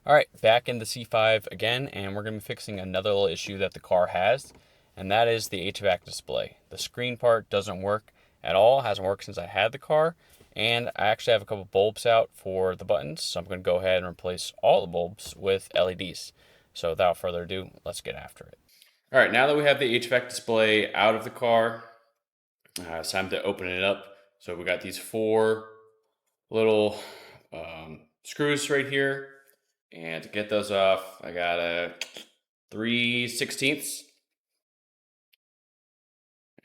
All right, back in the C5 again, and we're going to be fixing another little issue that the car has, and that is the HVAC display. The screen part doesn't work at all, hasn't worked since I had the car, and I actually have a couple bulbs out for the buttons, so I'm going to go ahead and replace all the bulbs with LEDs. So without further ado, let's get after it. All right, now that we have the HVAC display out of the car, it's time to open it up. So we got these four little screws right here. And to get those off, I got a 3/16.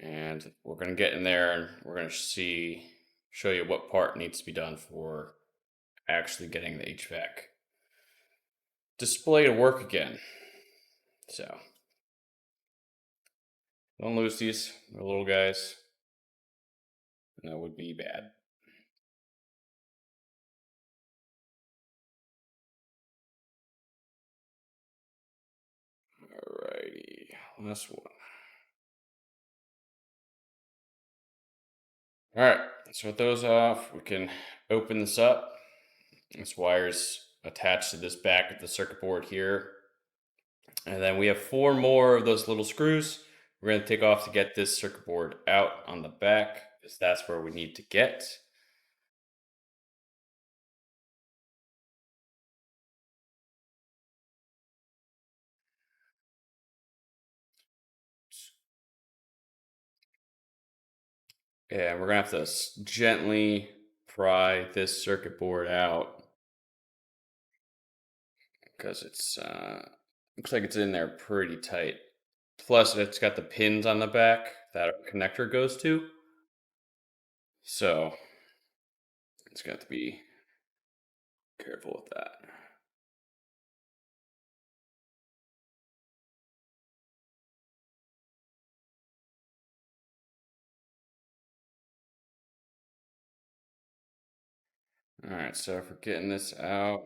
And we're going to get in there and we're going to show you what part needs to be done for actually getting the HVAC display to work again. So, don't lose these. They're little guys. And that would be bad. Alrighty, last one. Alright, so with those off, we can open this up. This wire's attached to this back of the circuit board here. And then we have four more of those little screws we're going to take off to get this circuit board out on the back, because that's where we need to get. And we're going to have to gently pry this circuit board out, because it's looks like it's in there pretty tight. Plus, it's got the pins on the back that our connector goes to. So, it's got to be careful with that. Alright, so for getting this out,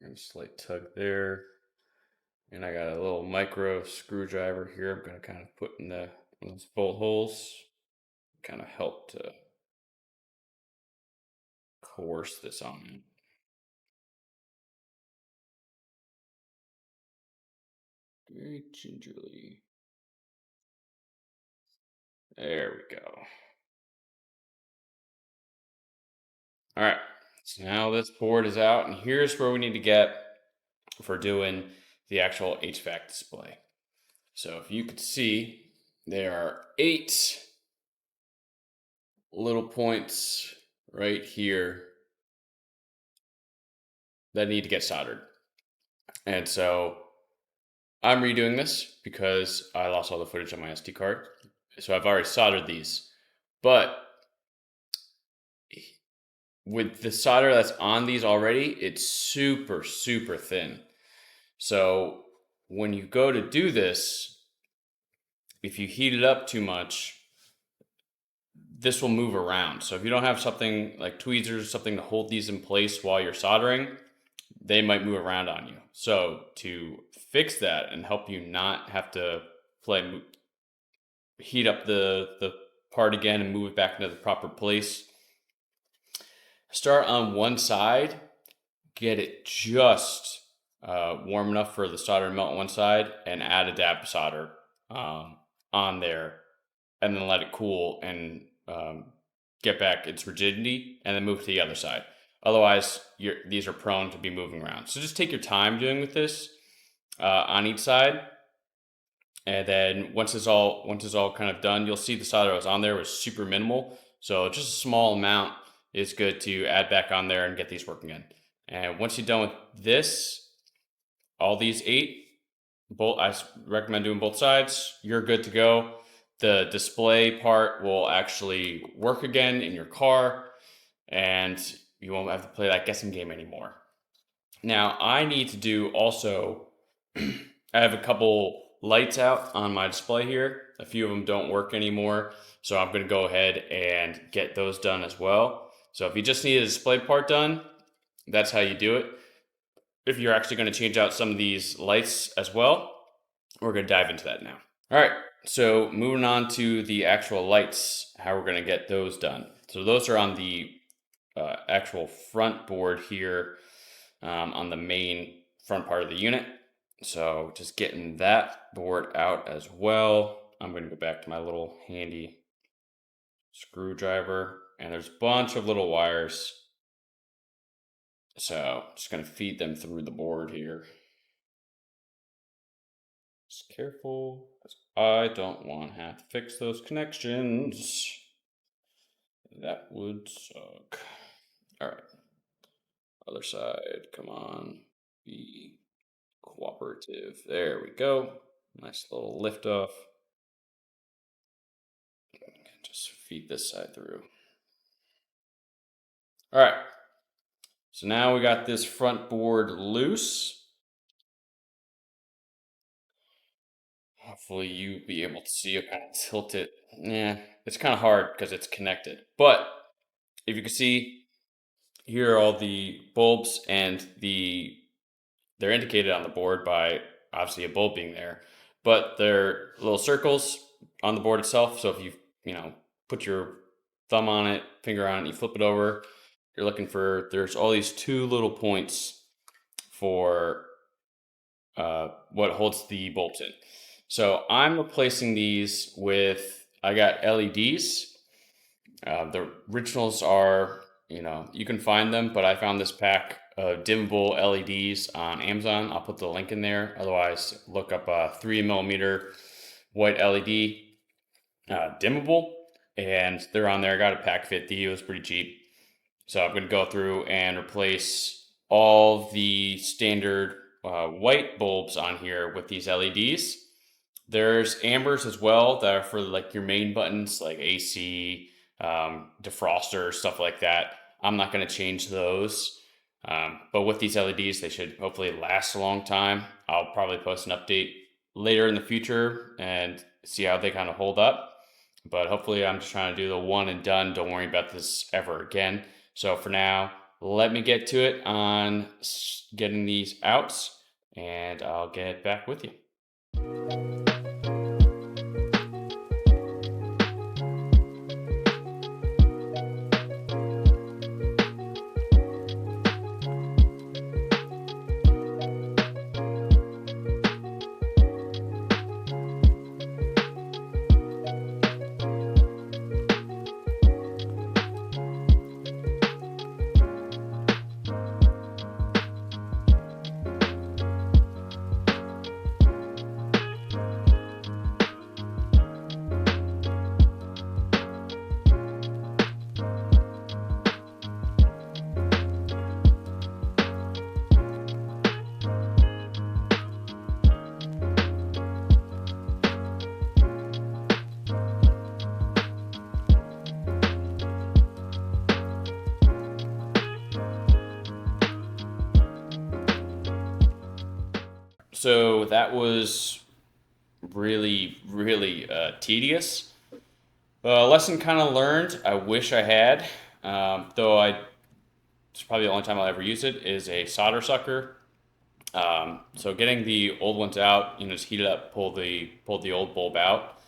a slight tug there. And I got a little micro screwdriver here. I'm going to kind of put in those bolt holes, kind of help to coerce this on in. Very gingerly. There we go. All right, so now this board is out, and here's where we need to get for doing the actual HVAC display. So if you could see, there are 8 little points right here that need to get soldered. And so I'm redoing this because I lost all the footage on my SD card. So I've already soldered these. But with the solder that's on these already, it's super, super thin. So when you go to do this, if you heat it up too much, this will move around. So if you don't have something like tweezers or something to hold these in place while you're soldering, they might move around on you. So to fix that and help you not have to heat up the part again and move it back into the proper place, start on one side, get it just warm enough for the solder to melt on one side, and add a dab of solder on there, and then let it cool and get back its rigidity, and then move to the other side. Otherwise, these are prone to be moving around. So just take your time doing with this on each side, and then once it's all kind of done, you'll see the solder that was on there was super minimal. So just a small amount is good to add back on there and get these working in. And once you're done with this, all these 8, I recommend doing both sides. You're good to go. The display part will actually work again in your car, and you won't have to play that guessing game anymore. Now, I need to do also, I have a couple lights out on my display here. A few of them don't work anymore, so I'm going to go ahead and get those done as well. So if you just need a display part done, that's how you do it. If you're actually going to change out some of these lights as well, we're going to dive into that now. All right, so moving on to the actual lights, how we're going to get those done. So those are on the actual front board here. on the main front part of the unit. So just getting that board out as well. I'm going to go back to my little handy screwdriver, and there's a bunch of little wires. So just going to feed them through the board here. Just careful, because I don't want to have to fix those connections. That would suck. All right. Other side, come on. Be cooperative. There we go. Nice little lift off. Just feed this side through. All right. So now we got this front board loose. Hopefully you be able to see it, kind of tilt it. Yeah, it's kind of hard because it's connected. But if you can see, here are all the bulbs, and they're indicated on the board by obviously a bulb being there, but they're little circles on the board itself. So if you put your thumb on it, finger on it, and you flip it over, you're looking for, there's all these two little points for what holds the bulbs in. So I'm replacing these with, I got LEDs. The originals are, you can find them, but I found this pack of dimmable LEDs on Amazon. I'll put the link in there. Otherwise, look up a 3mm white LED dimmable, and they're on there. I got a pack 50. It was pretty cheap. So I'm going to go through and replace all the standard white bulbs on here with these LEDs. There's ambers as well that are for like your main buttons, like AC, defroster, stuff like that. I'm not going to change those. But with these LEDs, they should hopefully last a long time. I'll probably post an update later in the future and see how they kind of hold up. But hopefully I'm just trying to do the one and done. Don't worry about this ever again. So for now, let me get to it on getting these out, and I'll get back with you. So that was really, really tedious. Lesson kind of learned. I wish I had, though it's probably the only time I'll ever use it, is a solder sucker. So getting the old ones out, just heat it up, pull the old bulb out.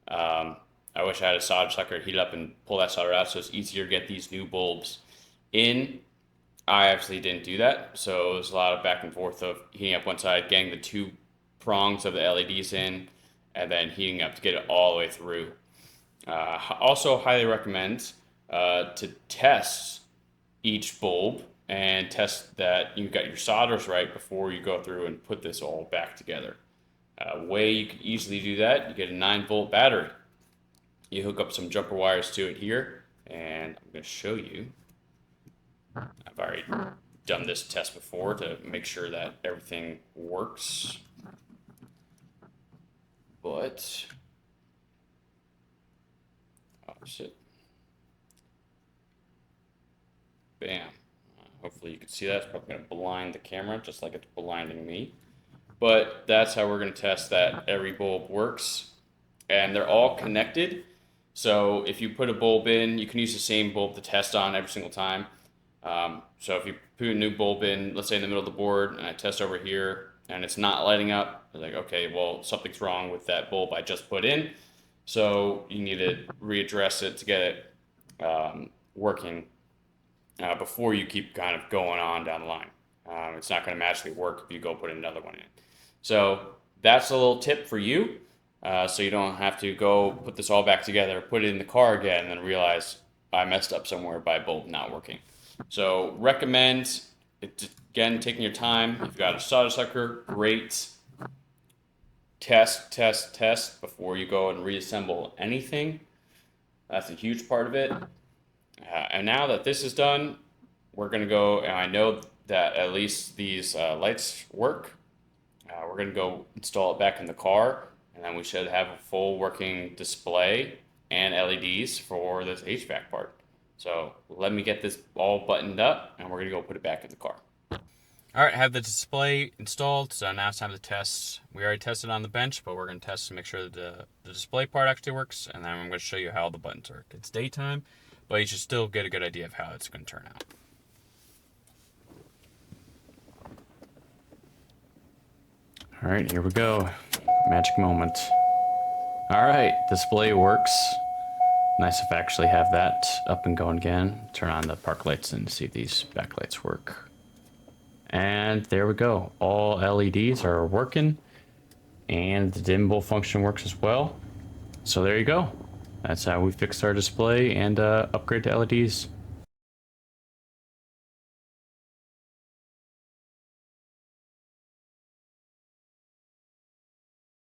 I wish I had a solder sucker to heat it up and pull that solder out, so it's easier to get these new bulbs in. I actually didn't do that, so it was a lot of back and forth of heating up one side, getting the two prongs of the LEDs in, and then heating up to get it all the way through. Also, highly recommend to test each bulb and test that you got your solders right before you go through and put this all back together. Way you can easily do that, you get a 9-volt battery. You hook up some jumper wires to it here, and I'm going to show you. I've already done this test before to make sure that everything works. But, oh shit. Bam. Hopefully you can see that. It's probably going to blind the camera just like it's blinding me. But that's how we're going to test that every bulb works. And they're all connected. So if you put a bulb in, you can use the same bulb to test on every single time. So if you put a new bulb in, let's say in the middle of the board, and I test over here, and it's not lighting up, it's like, okay, well, something's wrong with that bulb I just put in. So you need to readdress it to get it working before you keep kind of going on down the line. It's not going to magically work if you go put another one in. So that's a little tip for you. So you don't have to go put this all back together, put it in the car again, and then realize I messed up somewhere by bulb not working. So recommend, again, taking your time. If you've got a solder sucker, great. Test before you go and reassemble anything. That's a huge part of it. And now that this is done, we're going to go, and I know that at least these lights work. We're going to go install it back in the car, and then we should have a full working display and LEDs for this HVAC part. So let me get this all buttoned up, and we're going to go put it back in the car. All right, I have the display installed, so now it's time to test. We already tested on the bench, but we're going to test to make sure that the display part actually works, and then I'm going to show you how the buttons work. It's daytime, but you should still get a good idea of how it's going to turn out. All right, here we go. Magic moment. All right, display works. Nice if I actually have that up and going again. Turn on the park lights and see if these backlights work. And there we go. All LEDs are working, and the dimmable function works as well. So there you go. That's how we fixed our display and upgrade to LEDs.